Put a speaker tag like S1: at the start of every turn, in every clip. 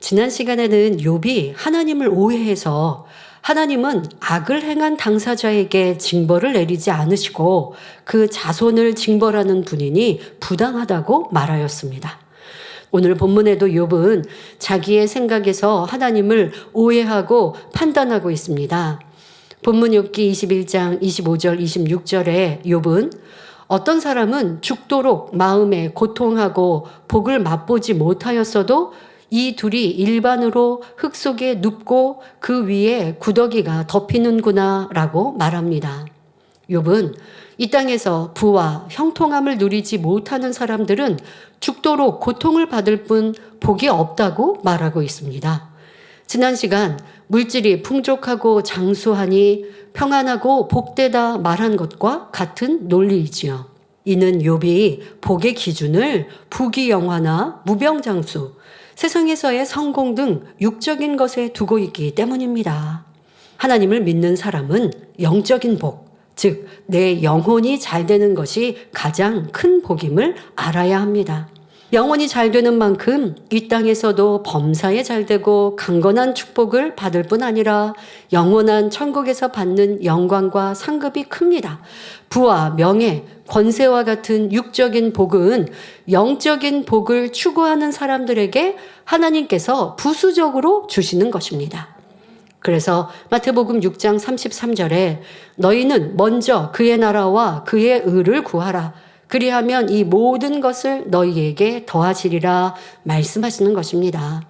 S1: 지난 시간에는 욥이 하나님을 오해해서 하나님은 악을 행한 당사자에게 징벌을 내리지 않으시고 그 자손을 징벌하는 분이니 부당하다고 말하였습니다. 오늘 본문에도 욥은 자기의 생각에서 하나님을 오해하고 판단하고 있습니다. 본문 욥기 21장 25절 26절에 욥은 어떤 사람은 죽도록 마음에 고통하고 복을 맛보지 못하였어도 이 둘이 일반으로 흙 속에 눕고 그 위에 구더기가 덮이는구나 라고 말합니다. 욥은 이 땅에서 부와 형통함을 누리지 못하는 사람들은 죽도록 고통을 받을 뿐 복이 없다고 말하고 있습니다. 지난 시간 물질이 풍족하고 장수하니 평안하고 복되다 말한 것과 같은 논리이지요. 이는 욥이 복의 기준을 부귀영화나 무병장수, 세상에서의 성공 등 육적인 것에 두고 있기 때문입니다. 하나님을 믿는 사람은 영적인 복, 즉 내 영혼이 잘 되는 것이 가장 큰 복임을 알아야 합니다. 영혼이 잘 되는 만큼 이 땅에서도 범사에 잘 되고 강건한 축복을 받을 뿐 아니라 영원한 천국에서 받는 영광과 상급이 큽니다. 부와 명예, 권세와 같은 육적인 복은 영적인 복을 추구하는 사람들에게 하나님께서 부수적으로 주시는 것입니다. 그래서 마태복음 6장 33절에 너희는 먼저 그의 나라와 그의 의를 구하라. 그리하면 이 모든 것을 너희에게 더하시리라 말씀하시는 것입니다.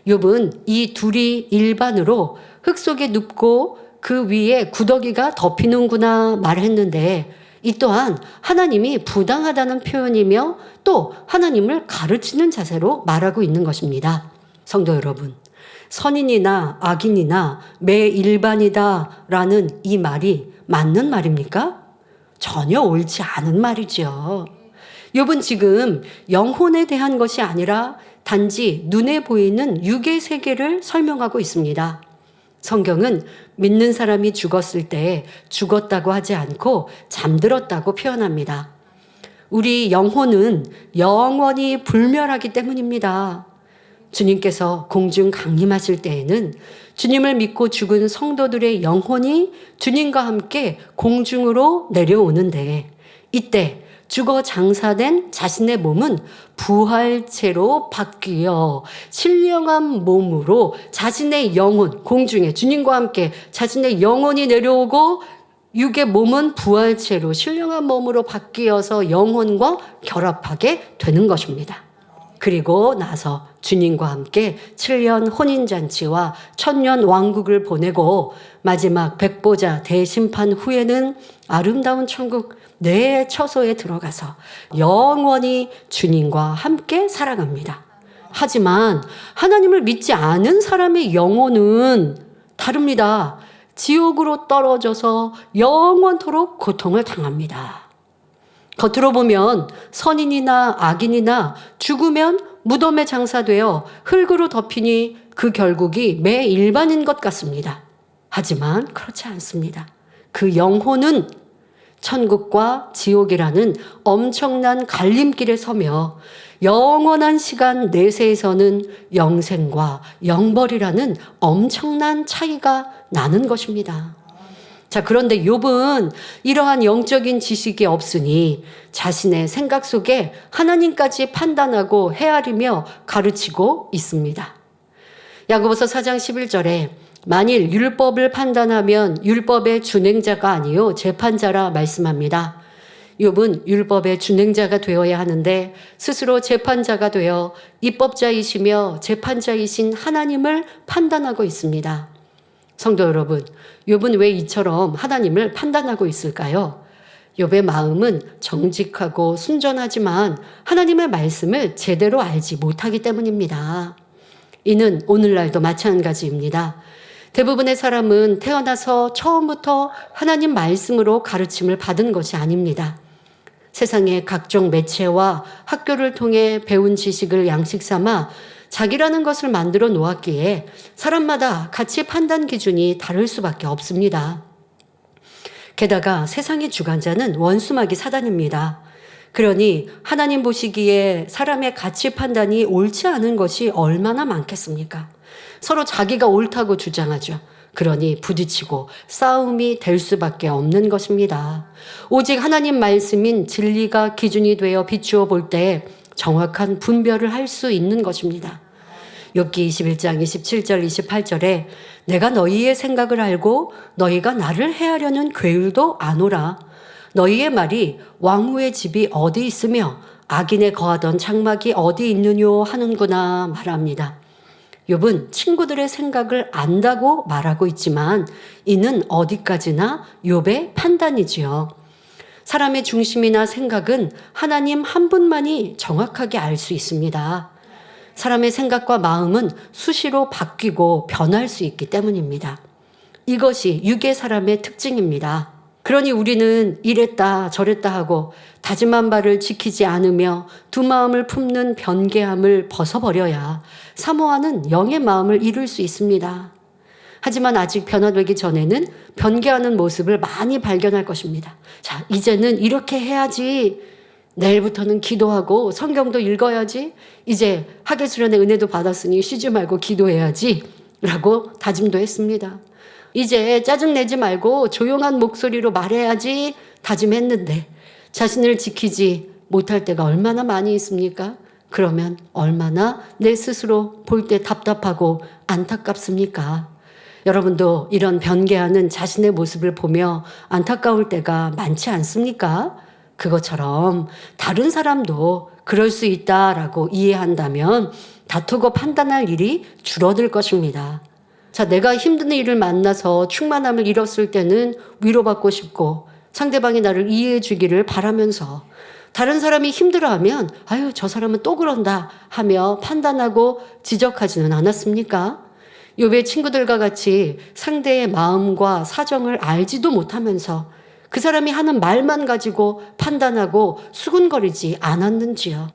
S1: 욥은 이 둘이 일반으로 흙 속에 눕고 그 위에 구더기가 덮이는구나 말했는데 이 또한 하나님이 부당하다는 표현이며 또 하나님을 가르치는 자세로 말하고 있는 것입니다. 성도 여러분, 선인이나 악인이나 매 일반이다 라는 이 말이 맞는 말입니까? 전혀 옳지 않은 말이죠. 욥은 지금 영혼에 대한 것이 아니라 단지 눈에 보이는 육의 세계를 설명하고 있습니다. 성경은 믿는 사람이 죽었을 때 죽었다고 하지 않고 잠들었다고 표현합니다. 우리 영혼은 영원히 불멸하기 때문입니다. 주님께서 공중 강림하실 때에는 주님을 믿고 죽은 성도들의 영혼이 주님과 함께 공중으로 내려오는데 이때 죽어 장사된 자신의 몸은 부활체로 바뀌어 신령한 몸으로 자신의 영혼, 공중에 주님과 함께 자신의 영혼이 내려오고 육의 몸은 부활체로 신령한 몸으로 바뀌어서 영혼과 결합하게 되는 것입니다. 그리고 나서 주님과 함께 7년 혼인잔치와 1000년 왕국을 보내고 마지막 백보자 대심판 후에는 아름다운 천국 내 처소에 들어가서 영원히 주님과 함께 살아갑니다. 하지만 하나님을 믿지 않은 사람의 영혼은 다릅니다. 지옥으로 떨어져서 영원토록 고통을 당합니다. 겉으로 보면 선인이나 악인이나 죽으면 무덤에 장사되어 흙으로 덮이니 그 결국이 매 일반인 것 같습니다. 하지만 그렇지 않습니다. 그 영혼은 천국과 지옥이라는 엄청난 갈림길에 서며 영원한 시간 내세에서는 영생과 영벌이라는 엄청난 차이가 나는 것입니다. 자, 그런데 욥은 이러한 영적인 지식이 없으니 자신의 생각 속에 하나님까지 판단하고 헤아리며 가르치고 있습니다. 야고보서 4장 11절에 만일 율법을 판단하면 율법의 준행자가 아니요 재판자라 말씀합니다. 욥은 율법의 준행자가 되어야 하는데 스스로 재판자가 되어 입법자이시며 재판자이신 하나님을 판단하고 있습니다. 성도 여러분, 욥은 왜 이처럼 하나님을 판단하고 있을까요? 욥의 마음은 정직하고 순전하지만 하나님의 말씀을 제대로 알지 못하기 때문입니다. 이는 오늘날도 마찬가지입니다. 대부분의 사람은 태어나서 처음부터 하나님 말씀으로 가르침을 받은 것이 아닙니다. 세상의 각종 매체와 학교를 통해 배운 지식을 양식 삼아 자기라는 것을 만들어 놓았기에 사람마다 가치 판단 기준이 다를 수밖에 없습니다. 게다가 세상의 주관자는 원수마귀 사단입니다. 그러니 하나님 보시기에 사람의 가치 판단이 옳지 않은 것이 얼마나 많겠습니까? 서로 자기가 옳다고 주장하죠. 그러니 부딪히고 싸움이 될 수밖에 없는 것입니다. 오직 하나님 말씀인 진리가 기준이 되어 비추어 볼 때 정확한 분별을 할 수 있는 것입니다. 욥기 21장 27절 28절에 내가 너희의 생각을 알고 너희가 나를 해하려는 괴율도 아노라. 너희의 말이 왕후의 집이 어디 있으며 악인의 거하던 장막이 어디 있느뇨 하는구나 말합니다. 욥은 친구들의 생각을 안다고 말하고 있지만 이는 어디까지나 욥의 판단이지요. 사람의 중심이나 생각은 하나님 한 분만이 정확하게 알 수 있습니다. 사람의 생각과 마음은 수시로 바뀌고 변할 수 있기 때문입니다. 이것이 유괴 사람의 특징입니다. 그러니 우리는 이랬다 저랬다 하고 다짐한 바를 지키지 않으며 두 마음을 품는 변개함을 벗어버려야 사모하는 영의 마음을 이룰 수 있습니다. 하지만 아직 변화되기 전에는 변개하는 모습을 많이 발견할 것입니다. 자, 이제는 이렇게 해야지. 내일부터는 기도하고 성경도 읽어야지. 이제 하계수련의 은혜도 받았으니 쉬지 말고 기도해야지. 라고 다짐도 했습니다. 이제 짜증내지 말고 조용한 목소리로 말해야지 다짐했는데 자신을 지키지 못할 때가 얼마나 많이 있습니까? 그러면 얼마나 내 스스로 볼 때 답답하고 안타깝습니까? 여러분도 이런 변개하는 자신의 모습을 보며 안타까울 때가 많지 않습니까? 그것처럼 다른 사람도 그럴 수 있다라고 이해한다면 다투고 판단할 일이 줄어들 것입니다. 자, 내가 힘든 일을 만나서 충만함을 잃었을 때는 위로받고 싶고 상대방이 나를 이해해 주기를 바라면서 다른 사람이 힘들어하면 아유 저 사람은 또 그런다 하며 판단하고 지적하지는 않았습니까? 욥의 친구들과 같이 상대의 마음과 사정을 알지도 못하면서 그 사람이 하는 말만 가지고 판단하고 수군거리지 않았는지요.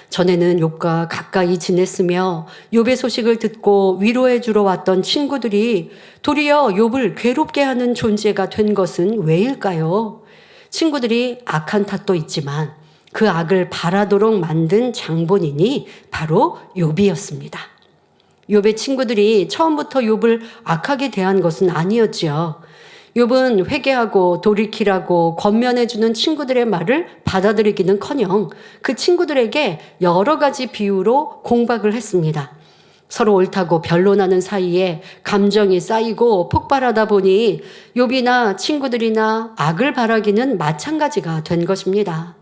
S1: 전에는 욥과 가까이 지냈으며 욥의 소식을 듣고 위로해 주러 왔던 친구들이 도리어 욥을 괴롭게 하는 존재가 된 것은 왜일까요? 친구들이 악한 탓도 있지만 그 악을 바라도록 만든 장본인이 바로 욥이었습니다. 욥의 친구들이 처음부터 욥을 악하게 대한 것은 아니었지요. 욥은 회개하고 돌이키라고 권면해주는 친구들의 말을 받아들이기는커녕 그 친구들에게 여러 가지 비유로 공박을 했습니다. 서로 옳다고 변론하는 사이에 감정이 쌓이고 폭발하다 보니 욥이나 친구들이나 악을 바라기는 마찬가지가 된 것입니다.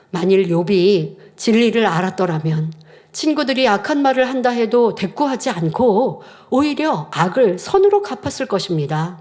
S1: 만일 욥이 진리를 알았더라면 친구들이 악한 말을 한다 해도 대꾸하지 않고 오히려 악을 선으로 갚았을 것입니다.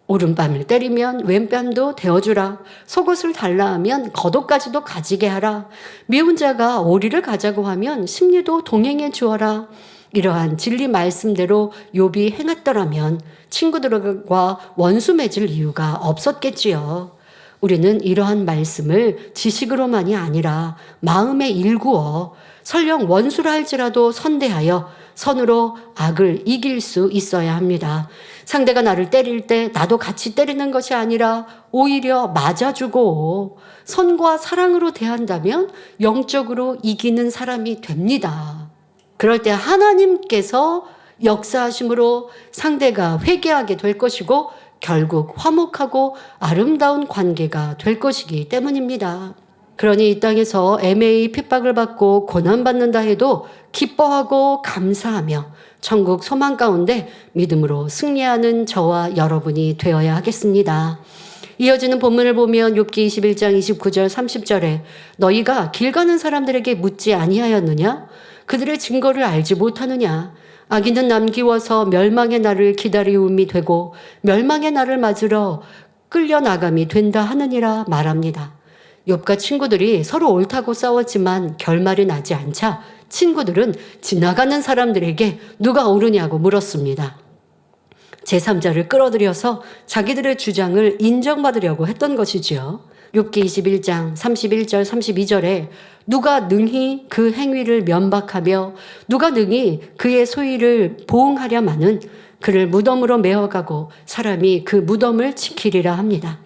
S1: 오른뺨을 때리면 왼뺨도 대어주라. 속옷을 달라 하면 겉옷까지도 가지게 하라. 미운 자가 오리를 가자고 하면 심리도 동행해 주어라. 이러한 진리 말씀대로 욥이 행했더라면 친구들과 원수 맺을 이유가 없었겠지요. 우리는 이러한 말씀을 지식으로만이 아니라 마음에 일구어 설령 원수라 할지라도 선대하여 선으로 악을 이길 수 있어야 합니다. 상대가 나를 때릴 때 나도 같이 때리는 것이 아니라 오히려 맞아주고 선과 사랑으로 대한다면 영적으로 이기는 사람이 됩니다. 그럴 때 하나님께서 역사하심으로 상대가 회개하게 될 것이고 결국 화목하고 아름다운 관계가 될 것이기 때문입니다. 그러니 이 땅에서 애매히 핍박을 받고 고난받는다 해도 기뻐하고 감사하며 천국 소망 가운데 믿음으로 승리하는 저와 여러분이 되어야 하겠습니다. 이어지는 본문을 보면 욥기 21장 29절 30절에 너희가 길 가는 사람들에게 묻지 아니하였느냐? 그들의 증거를 알지 못하느냐? 악인은 남기워서 멸망의 날을 기다리움이 되고 멸망의 날을 맞으러 끌려나감이 된다 하느니라 말합니다. 욥과 친구들이 서로 옳다고 싸웠지만 결말이 나지 않자 친구들은 지나가는 사람들에게 누가 옳으냐고 물었습니다. 제3자를 끌어들여서 자기들의 주장을 인정받으려고 했던 것이지요. 욥기 21장 31절 32절에 누가 능히 그 행위를 면박하며 누가 능히 그의 소위를 보응하랴마는 그를 무덤으로 메어가고 사람이 그 무덤을 지키리라 합니다.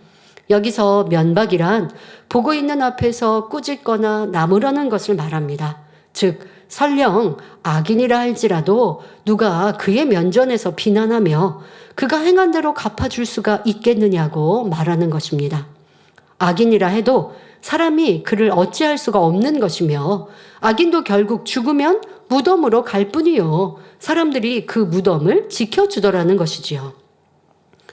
S1: 여기서 면박이란 보고 있는 앞에서 꾸짖거나 나무라는 것을 말합니다. 즉 설령 악인이라 할지라도 누가 그의 면전에서 비난하며 그가 행한 대로 갚아줄 수가 있겠느냐고 말하는 것입니다. 악인이라 해도 사람이 그를 어찌할 수가 없는 것이며 악인도 결국 죽으면 무덤으로 갈 뿐이요. 사람들이 그 무덤을 지켜주더라는 것이지요.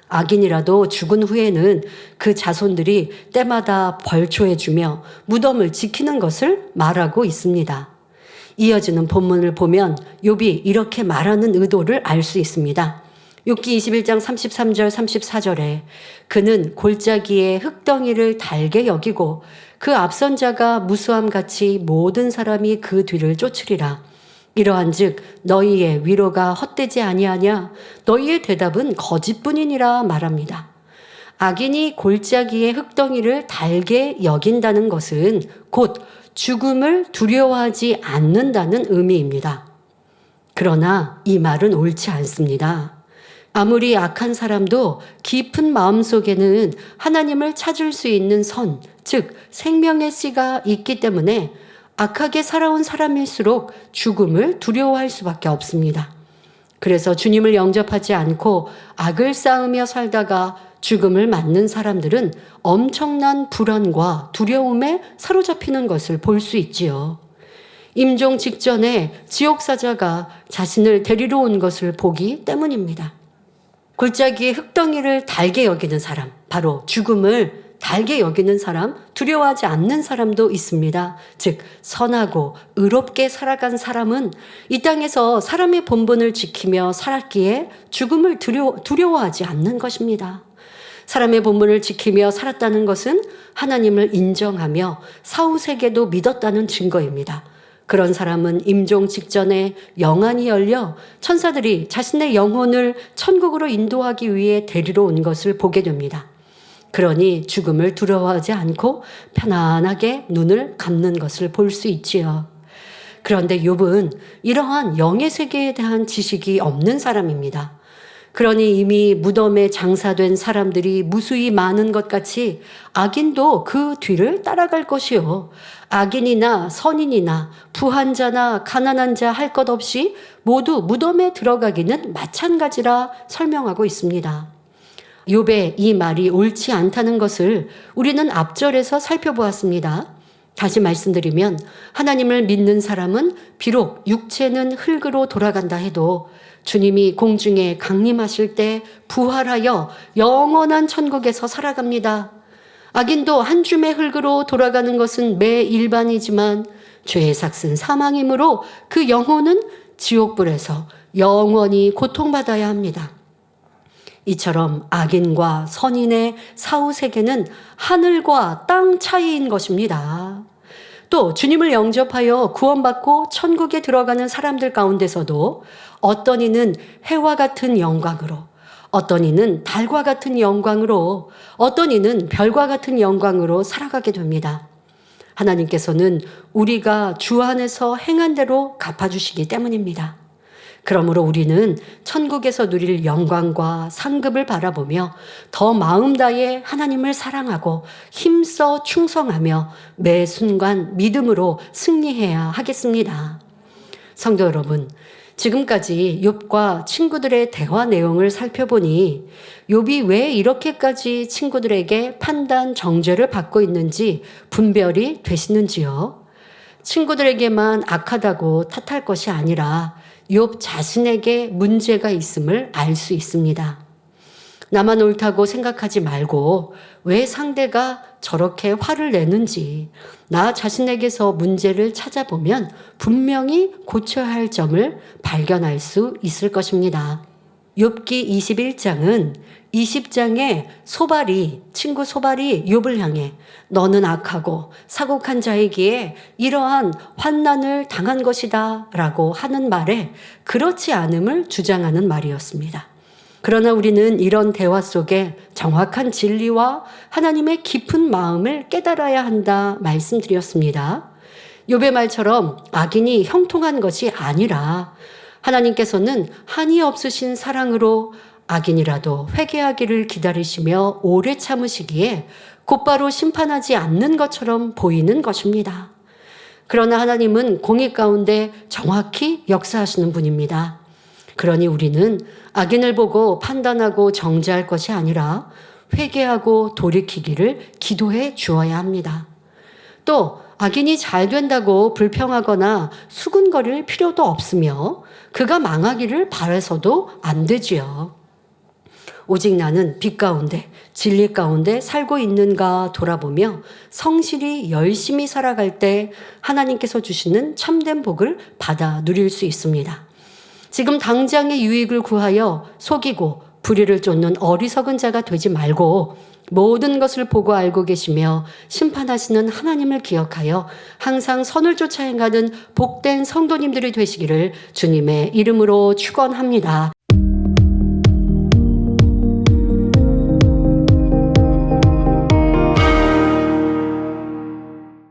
S1: 악인이라도 죽은 후에는 그 자손들이 때마다 벌초해주며 무덤을 지키는 것을 말하고 있습니다. 이어지는 본문을 보면 욥이 이렇게 말하는 의도를 알 수 있습니다. 욥기 21장 33절 34절에 그는 골짜기에 흙덩이를 달게 여기고 그 앞선 자가 무수함같이 모든 사람이 그 뒤를 쫓으리라. 이러한즉 너희의 위로가 헛되지 아니하냐 너희의 대답은 거짓뿐이니라 말합니다. 악인이 골짜기의 흙덩이를 달게 여긴다는 것은 곧 죽음을 두려워하지 않는다는 의미입니다. 그러나 이 말은 옳지 않습니다. 아무리 악한 사람도 깊은 마음속에는 하나님을 찾을 수 있는 선, 즉 생명의 씨가 있기 때문에 악하게 살아온 사람일수록 죽음을 두려워할 수밖에 없습니다. 그래서 주님을 영접하지 않고 악을 쌓으며 살다가 죽음을 맞는 사람들은 엄청난 불안과 두려움에 사로잡히는 것을 볼 수 있지요. 임종 직전에 지옥사자가 자신을 데리러 온 것을 보기 때문입니다. 골짜기에 흙덩이를 달게 여기는 사람, 바로 죽음을 달게 여기는 사람, 두려워하지 않는 사람도 있습니다. 즉 선하고 의롭게 살아간 사람은 이 땅에서 사람의 본분을 지키며 살았기에 죽음을 두려워하지 않는 것입니다. 사람의 본분을 지키며 살았다는 것은 하나님을 인정하며 사후세계도 믿었다는 증거입니다. 그런 사람은 임종 직전에 영안이 열려 천사들이 자신의 영혼을 천국으로 인도하기 위해 데리러 온 것을 보게 됩니다. 그러니 죽음을 두려워하지 않고 편안하게 눈을 감는 것을 볼 수 있지요. 그런데 욥은 이러한 영의 세계에 대한 지식이 없는 사람입니다. 그러니 이미 무덤에 장사된 사람들이 무수히 많은 것 같이 악인도 그 뒤를 따라갈 것이요. 악인이나 선인이나 부한 자나 가난한 자 할 것 없이 모두 무덤에 들어가기는 마찬가지라 설명하고 있습니다. 욥의 이 말이 옳지 않다는 것을 우리는 앞절에서 살펴보았습니다. 다시 말씀드리면 하나님을 믿는 사람은 비록 육체는 흙으로 돌아간다 해도 주님이 공중에 강림하실 때 부활하여 영원한 천국에서 살아갑니다. 악인도 한 줌의 흙으로 돌아가는 것은 매 일반이지만 죄의 삭은 사망이므로 그 영혼은 지옥불에서 영원히 고통받아야 합니다. 이처럼 악인과 선인의 사후세계는 하늘과 땅 차이인 것입니다. 또 주님을 영접하여 구원받고 천국에 들어가는 사람들 가운데서도 어떤 이는 해와 같은 영광으로, 어떤 이는 달과 같은 영광으로, 어떤 이는 별과 같은 영광으로 살아가게 됩니다. 하나님께서는 우리가 주 안에서 행한 대로 갚아주시기 때문입니다. 그러므로 우리는 천국에서 누릴 영광과 상급을 바라보며 더 마음 다해 하나님을 사랑하고 힘써 충성하며 매 순간 믿음으로 승리해야 하겠습니다. 성도 여러분, 지금까지 욥과 친구들의 대화 내용을 살펴보니 욥이 왜 이렇게까지 친구들에게 판단 정죄를 받고 있는지 분별이 되시는지요? 친구들에게만 악하다고 탓할 것이 아니라 욥 자신에게 문제가 있음을 알 수 있습니다. 나만 옳다고 생각하지 말고 왜 상대가 저렇게 화를 내는지 나 자신에게서 문제를 찾아보면 분명히 고쳐야 할 점을 발견할 수 있을 것입니다. 욥기 21장은 20장의 친구 소발이 욥을 향해 너는 악하고 사곡한 자이기에 이러한 환난을 당한 것이다 라고 하는 말에 그렇지 않음을 주장하는 말이었습니다. 그러나 우리는 이런 대화 속에 정확한 진리와 하나님의 깊은 마음을 깨달아야 한다 말씀드렸습니다. 욥의 말처럼 악인이 형통한 것이 아니라 하나님께서는 한이 없으신 사랑으로 악인이라도 회개하기를 기다리시며 오래 참으시기에 곧바로 심판하지 않는 것처럼 보이는 것입니다. 그러나 하나님은 공의 가운데 정확히 역사하시는 분입니다. 그러니 우리는 악인을 보고 판단하고 정죄할 것이 아니라 회개하고 돌이키기를 기도해 주어야 합니다. 또 악인이 잘 된다고 불평하거나 수군거릴 필요도 없으며 그가 망하기를 바라서도 안 되지요. 오직 나는 빛 가운데 진리 가운데 살고 있는가 돌아보며 성실히 열심히 살아갈 때 하나님께서 주시는 참된 복을 받아 누릴 수 있습니다. 지금 당장의 유익을 구하여 속이고 불의를 쫓는 어리석은 자가 되지 말고 모든 것을 보고 알고 계시며 심판하시는 하나님을 기억하여 항상 선을 쫓아 행하는 복된 성도님들이 되시기를 주님의 이름으로 축원합니다.